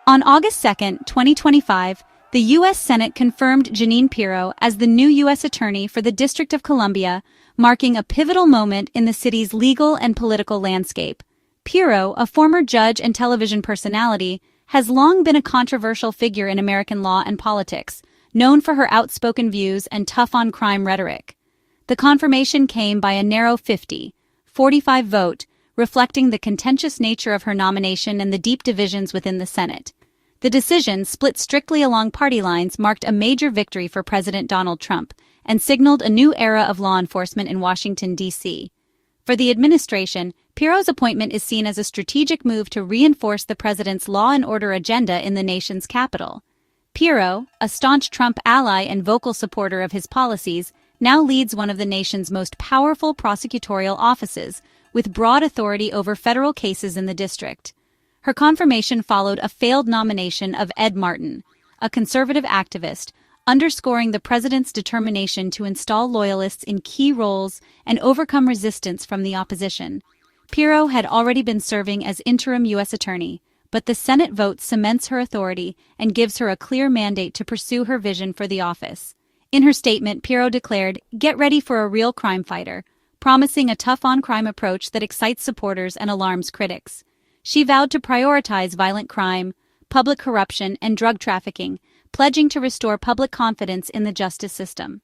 On August 2, 2025, the U.S. Senate confirmed Jeanine Pirro as the new U.S. Attorney for the District of Columbia, marking a pivotal moment in the city's legal and political landscape. Pirro, a former judge and television personality, has long been a controversial figure in American law and politics, known for her outspoken views and tough-on-crime rhetoric. The confirmation came by a narrow 50-45 vote, reflecting the contentious nature of her nomination and the deep divisions within the Senate. The decision, split strictly along party lines, marked a major victory for President Donald Trump and signaled a new era of law enforcement in Washington, D.C. For the administration, Pirro's appointment is seen as a strategic move to reinforce the president's law and order agenda in the nation's capital. Pirro, a staunch Trump ally and vocal supporter of his policies, now leads one of the nation's most powerful prosecutorial offices, with broad authority over federal cases in the district. Her confirmation followed a failed nomination of Ed Martin, a conservative activist, underscoring the president's determination to install loyalists in key roles and overcome resistance from the opposition. Pirro had already been serving as interim U.S. Attorney, but the Senate vote cements her authority and gives her a clear mandate to pursue her vision for the office. In her statement, Pirro declared, "Get ready for a real crime fighter," promising a tough-on-crime approach that excites supporters and alarms critics. She vowed to prioritize violent crime, public corruption, and drug trafficking, pledging to restore public confidence in the justice system.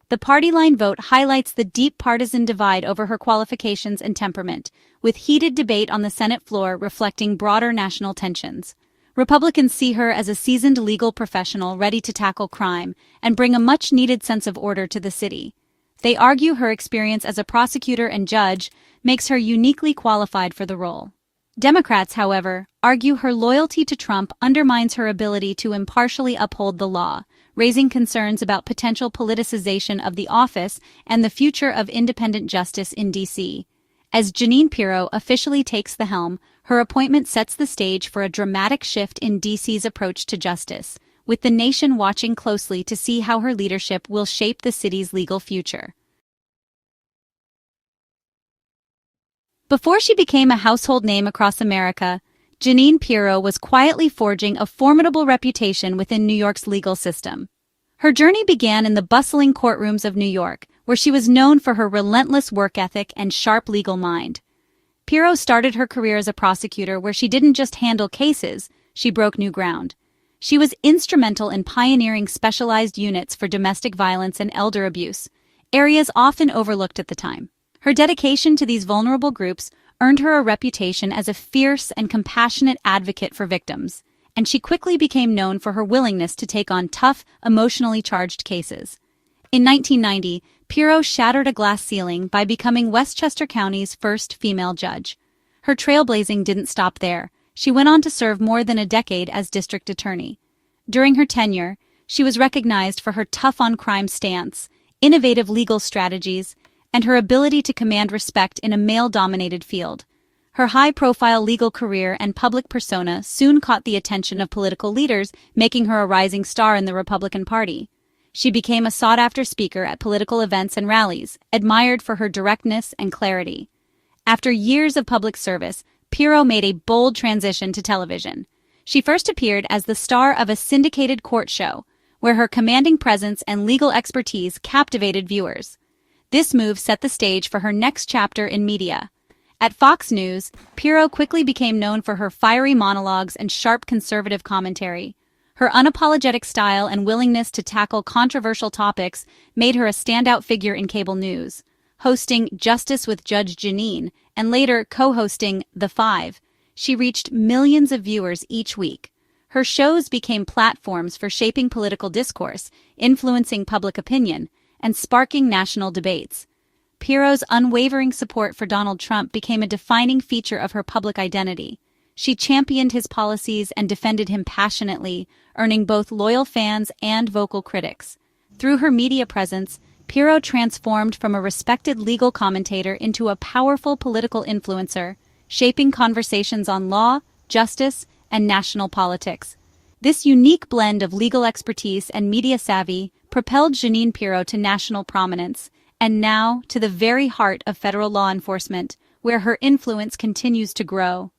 The party line vote highlights the deep partisan divide over her qualifications and temperament, with heated debate on the Senate floor reflecting broader national tensions. Republicans see her as a seasoned legal professional ready to tackle crime and bring a much-needed sense of order to the city. They argue her experience as a prosecutor and judge makes her uniquely qualified for the role. Democrats, however, argue her loyalty to Trump undermines her ability to impartially uphold the law, raising concerns about potential politicization of the office and the future of independent justice in D.C. As Jeanine Pirro officially takes the helm, her appointment sets the stage for a dramatic shift in D.C.'s approach to justice, with the nation watching closely to see how her leadership will shape the city's legal future. Before she became a household name across America, Jeanine Pirro was quietly forging a formidable reputation within New York's legal system. Her journey began in the bustling courtrooms of New York, where she was known for her relentless work ethic and sharp legal mind. Pirro started her career as a prosecutor where she didn't just handle cases, she broke new ground. She was instrumental in pioneering specialized units for domestic violence and elder abuse, areas often overlooked at the time. Her dedication to these vulnerable groups earned her a reputation as a fierce and compassionate advocate for victims, and she quickly became known for her willingness to take on tough, emotionally charged cases. In 1990, Pirro shattered a glass ceiling by becoming Westchester County's first female judge. Her trailblazing didn't stop there. She went on to serve more than a decade as district attorney. During her tenure, she was recognized for her tough-on-crime stance, innovative legal strategies, and her ability to command respect in a male-dominated field. Her high-profile legal career and public persona soon caught the attention of political leaders, making her a rising star in the Republican Party. She became a sought-after speaker at political events and rallies, admired for her directness and clarity. After years of public service, Pirro made a bold transition to television. She first appeared as the star of a syndicated court show, where her commanding presence and legal expertise captivated viewers. This move set the stage for her next chapter in media. At Fox News, Pirro quickly became known for her fiery monologues and sharp conservative commentary. Her unapologetic style and willingness to tackle controversial topics made her a standout figure in cable news. Hosting Justice with Judge Jeanine and later co-hosting The Five, she reached millions of viewers each week. Her shows became platforms for shaping political discourse, influencing public opinion, and sparking national debates. Pirro's unwavering support for Donald Trump became a defining feature of her public identity. She championed his policies and defended him passionately, earning both loyal fans and vocal critics. Through her media presence, Pirro transformed from a respected legal commentator into a powerful political influencer, shaping conversations on law, justice, and national politics. This unique blend of legal expertise and media savvy propelled Jeanine Pirro to national prominence, and now to the very heart of federal law enforcement, where her influence continues to grow.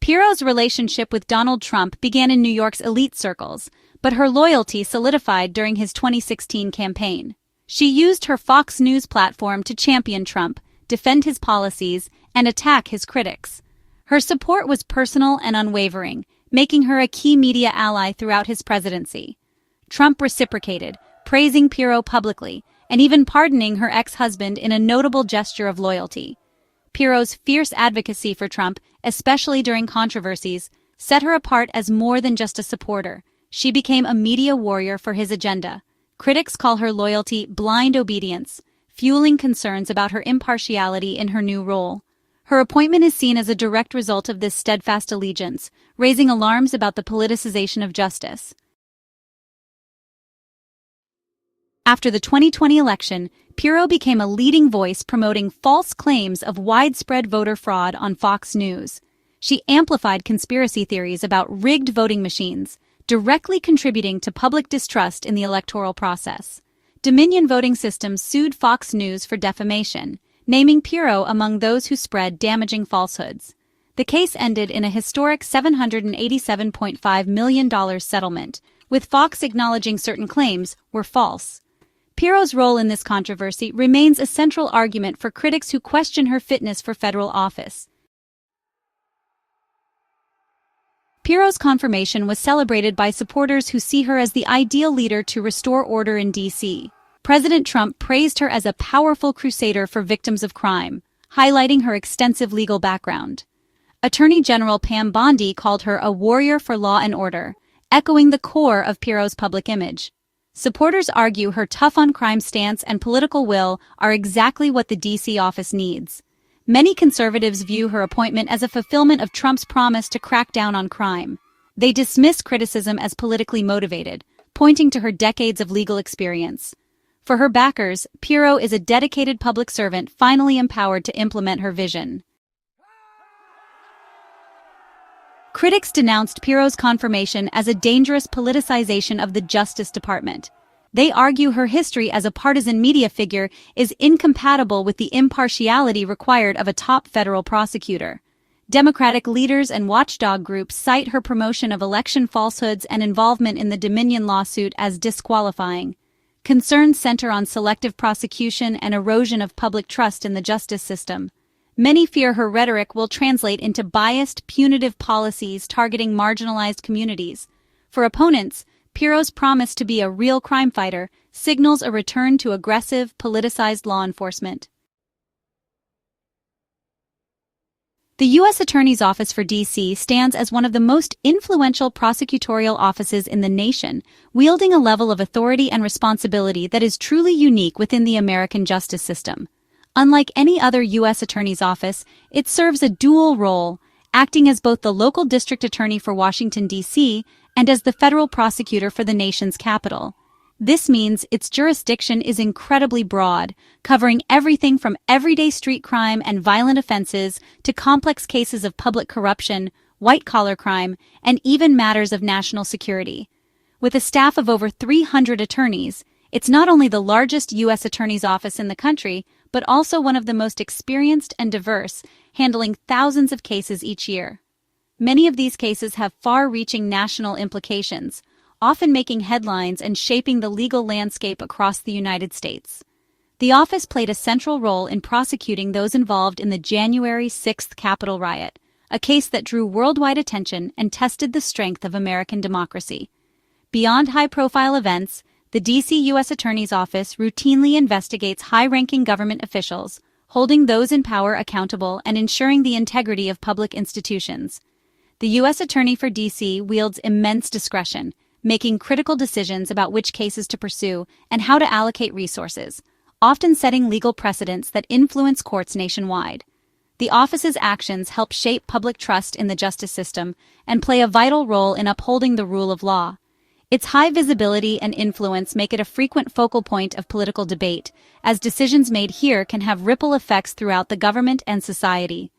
Pirro's relationship with Donald Trump began in New York's elite circles, but her loyalty solidified during his 2016 campaign. She used her Fox News platform to champion Trump, defend his policies, and attack his critics. Her support was personal and unwavering, making her a key media ally throughout his presidency. Trump reciprocated, praising Pirro publicly, and even pardoning her ex-husband in a notable gesture of loyalty. Pirro's fierce advocacy for Trump, especially during controversies, set her apart as more than just a supporter. She became a media warrior for his agenda. Critics call her loyalty blind obedience, fueling concerns about her impartiality in her new role. Her appointment is seen as a direct result of this steadfast allegiance, raising alarms about the politicization of justice. After the 2020 election, Pirro became a leading voice promoting false claims of widespread voter fraud on Fox News. She amplified conspiracy theories about rigged voting machines, directly contributing to public distrust in the electoral process. Dominion Voting Systems sued Fox News for defamation, naming Pirro among those who spread damaging falsehoods. The case ended in a historic $787.5 million settlement, with Fox acknowledging certain claims were false. Pirro's role in this controversy remains a central argument for critics who question her fitness for federal office. Pirro's confirmation was celebrated by supporters who see her as the ideal leader to restore order in D.C. President Trump praised her as a powerful crusader for victims of crime, highlighting her extensive legal background. Attorney General Pam Bondi called her a warrior for law and order, echoing the core of Pirro's public image. Supporters argue her tough-on-crime stance and political will are exactly what the D.C. office needs. Many conservatives view her appointment as a fulfillment of Trump's promise to crack down on crime. They dismiss criticism as politically motivated, pointing to her decades of legal experience. For her backers, Pirro is a dedicated public servant finally empowered to implement her vision. Critics denounced Pirro's confirmation as a dangerous politicization of the Justice Department. They argue her history as a partisan media figure is incompatible with the impartiality required of a top federal prosecutor. Democratic leaders and watchdog groups cite her promotion of election falsehoods and involvement in the Dominion lawsuit as disqualifying. Concerns center on selective prosecution and erosion of public trust in the justice system. Many fear her rhetoric will translate into biased, punitive policies targeting marginalized communities. For opponents, Pirro's promise to be a real crime fighter signals a return to aggressive, politicized law enforcement. The U.S. Attorney's Office for D.C. stands as one of the most influential prosecutorial offices in the nation, wielding a level of authority and responsibility that is truly unique within the American justice system. Unlike any other U.S. Attorney's Office, it serves a dual role, acting as both the local district attorney for Washington, D.C., and as the federal prosecutor for the nation's capital. This means its jurisdiction is incredibly broad, covering everything from everyday street crime and violent offenses to complex cases of public corruption, white-collar crime, and even matters of national security. With a staff of over 300 attorneys, it's not only the largest U.S. Attorney's Office in the country, but also one of the most experienced and diverse, handling thousands of cases each year. Many of these cases have far-reaching national implications, often making headlines and shaping the legal landscape across the United States. The office played a central role in prosecuting those involved in the January 6th Capitol riot, a case that drew worldwide attention and tested the strength of American democracy. Beyond high-profile events, the D.C. U.S. Attorney's Office routinely investigates high-ranking government officials, holding those in power accountable and ensuring the integrity of public institutions. The U.S. Attorney for D.C. wields immense discretion, making critical decisions about which cases to pursue and how to allocate resources, often setting legal precedents that influence courts nationwide. The office's actions help shape public trust in the justice system and play a vital role in upholding the rule of law. Its high visibility and influence make it a frequent focal point of political debate, as decisions made here can have ripple effects throughout the government and society.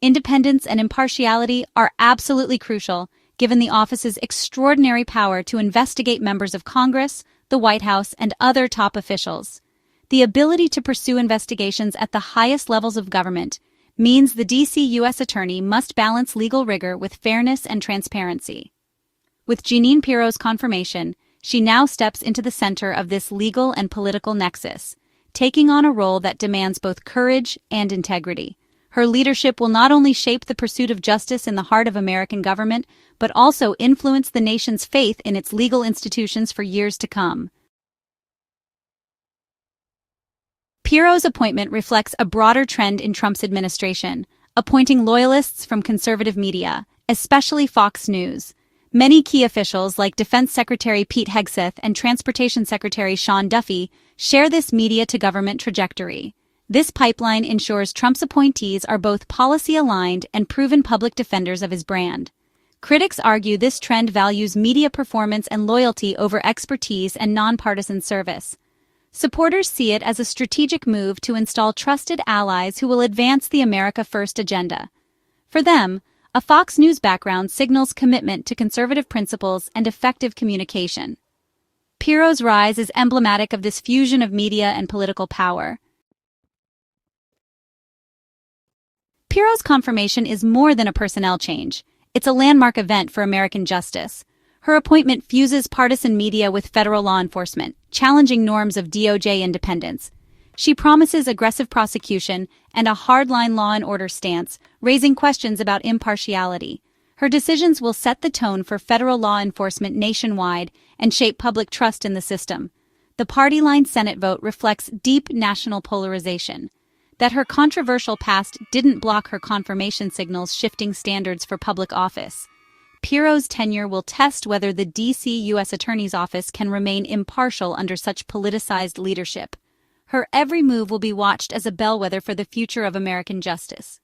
Independence and impartiality are absolutely crucial, given the office's extraordinary power to investigate members of Congress, the White House, and other top officials. The ability to pursue investigations at the highest levels of government means the D.C. U.S. Attorney must balance legal rigor with fairness and transparency. With Jeanine Pirro's confirmation, she now steps into the center of this legal and political nexus, taking on a role that demands both courage and integrity. Her leadership will not only shape the pursuit of justice in the heart of American government, but also influence the nation's faith in its legal institutions for years to come. Pirro's appointment reflects a broader trend in Trump's administration, appointing loyalists from conservative media, especially Fox News. Many key officials like Defense Secretary Pete Hegseth and Transportation Secretary Sean Duffy share this media-to-government trajectory. This pipeline ensures Trump's appointees are both policy-aligned and proven public defenders of his brand. Critics argue this trend values media performance and loyalty over expertise and nonpartisan service. Supporters see it as a strategic move to install trusted allies who will advance the America First agenda. For them, a Fox News background signals commitment to conservative principles and effective communication. Pirro's rise is emblematic of this fusion of media and political power. Pirro's confirmation is more than a personnel change. It's a landmark event for American justice. Her appointment fuses partisan media with federal law enforcement, challenging norms of DOJ independence. She promises aggressive prosecution and a hardline law and order stance, raising questions about impartiality. Her decisions will set the tone for federal law enforcement nationwide and shape public trust in the system. The party-line Senate vote reflects deep national polarization. That her controversial past didn't block her confirmation signals shifting standards for public office. Pirro's tenure will test whether the D.C. U.S. Attorney's Office can remain impartial under such politicized leadership. Her every move will be watched as a bellwether for the future of American justice.